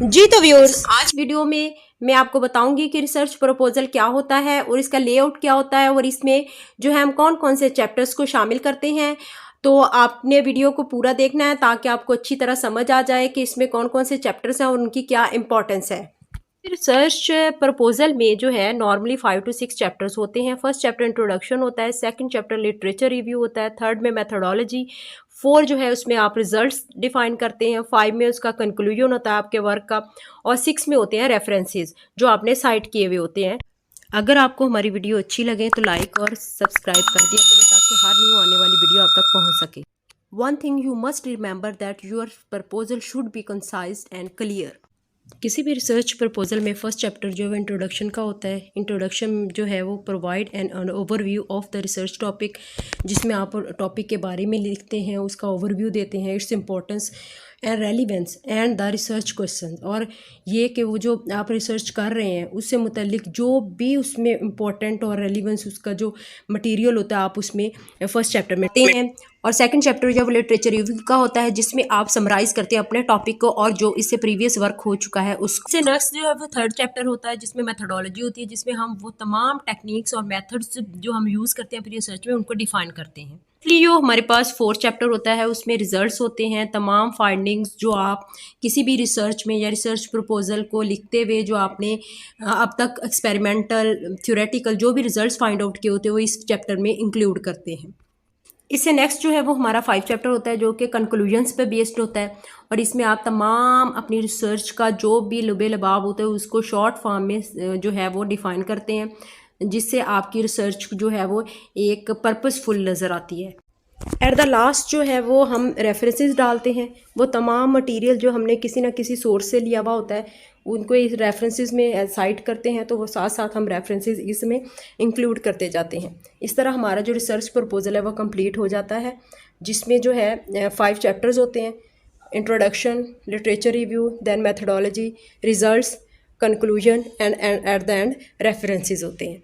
जी तो व्यूअर्स, आज वीडियो में मैं आपको बताऊंगी कि रिसर्च प्रपोजल क्या होता है और इसका लेआउट क्या होता है और इसमें जो है हम कौन कौन से चैप्टर्स को शामिल करते हैं। तो आपने वीडियो को पूरा देखना है ताकि आपको अच्छी तरह समझ आ जाए कि इसमें कौन कौन से चैप्टर्स हैं और उनकी क्या इंपॉर्टेंस है। रिसर्च प्रपोजल में जो है नॉर्मली 5 to 6 चैप्टर्स होते हैं। फर्स्ट चैप्टर इंट्रोडक्शन होता है, सेकंड चैप्टर लिटरेचर रिव्यू होता है, थर्ड में मेथोडोलॉजी, 4 जो है उसमें आप रिजल्ट्स डिफाइन करते हैं, 5 में उसका कंक्लूजन होता है आपके वर्क का, और 6 में होते हैं रेफरेंसेस जो आपने साइट किए हुए होते हैं। अगर आपको हमारी वीडियो अच्छी लगे तो लाइक और सब्सक्राइब कर दिया करें ताकि हर न्यू आने वाली वीडियो आप तक पहुंच सके। One thing you must remember that your proposal should be concise and clear. किसी भी रिसर्च प्रपोजल में फर्स्ट चैप्टर जो है इंट्रोडक्शन का होता है। इंट्रोडक्शन जो है वो provide an overview of the research topic, जिसमें आप टॉपिक के बारे में लिखते हैं, उसका ओवरव्यू देते हैं, its importance and relevance and the research question, और ये कि वो जो आप रिसर्च कर रहे हैं उससे मुतल्लिक जो भी उसमें इम्पोर्टेंट और रेलिवेंस उसका जो मटेरियल होता है आप उसमें फर्स्ट चैप्टर में देते हैं। और सेकंड चैप्टर जो लिटरेचर रिव्यू का होता है जिसमें आप समराइज करते हैं अपने टॉपिक को और जो इससे प्रीवियस वर्क हो चुका है उससे। नेक्स्ट जो है वो थर्ड चैप्टर होता है जिसमें मेथोडोलॉजी होती है, जिसमें हम वो तमाम टेक्निक्स और मेथड्स जो हम यूज़ करते हैं फिर रिसर्च में उनको डिफाइन करते हैं। इसलिए जो हमारे पास फोर्थ चैप्टर होता है उसमें रिजल्ट्स होते हैं, तमाम फाइंडिंग्स जो आप किसी भी रिसर्च में या रिसर्च प्रपोजल को लिखते हुए जो आपने अब तक एक्सपेरिमेंटल थ्योरेटिकल जो भी रिजल्ट्स फाइंड आउट किए होते हैं वो इस चैप्टर में इंक्लूड करते हैं। इससे नेक्स्ट जो है वो हमारा 5 चैप्टर होता है जो कि कंक्लूजन्स पे बेस्ड होता है, और इसमें आप तमाम अपनी रिसर्च का जो भी लुबे लबाब होता है उसको शॉर्ट फॉर्म में जो है वो डिफ़ाइन करते हैं, जिससे आपकी रिसर्च जो है वो एक पर्पसफुल नज़र आती है। एट द लास्ट जो है वो हम रेफरेंसेस डालते हैं, वो तमाम मटेरियल जो हमने किसी ना किसी सोर्स से लिया हुआ होता है उनको इस रेफरेंसेस में साइट करते हैं, तो वो साथ साथ हम रेफरेंसेस इसमें इंक्लूड करते जाते हैं। इस तरह हमारा जो रिसर्च प्रपोजल है वो कंप्लीट हो जाता है, जिसमें जो है 5 चैप्टर्स होते हैं। Introduction, literature review, then methodology, results, conclusion and at the end references होते हैं।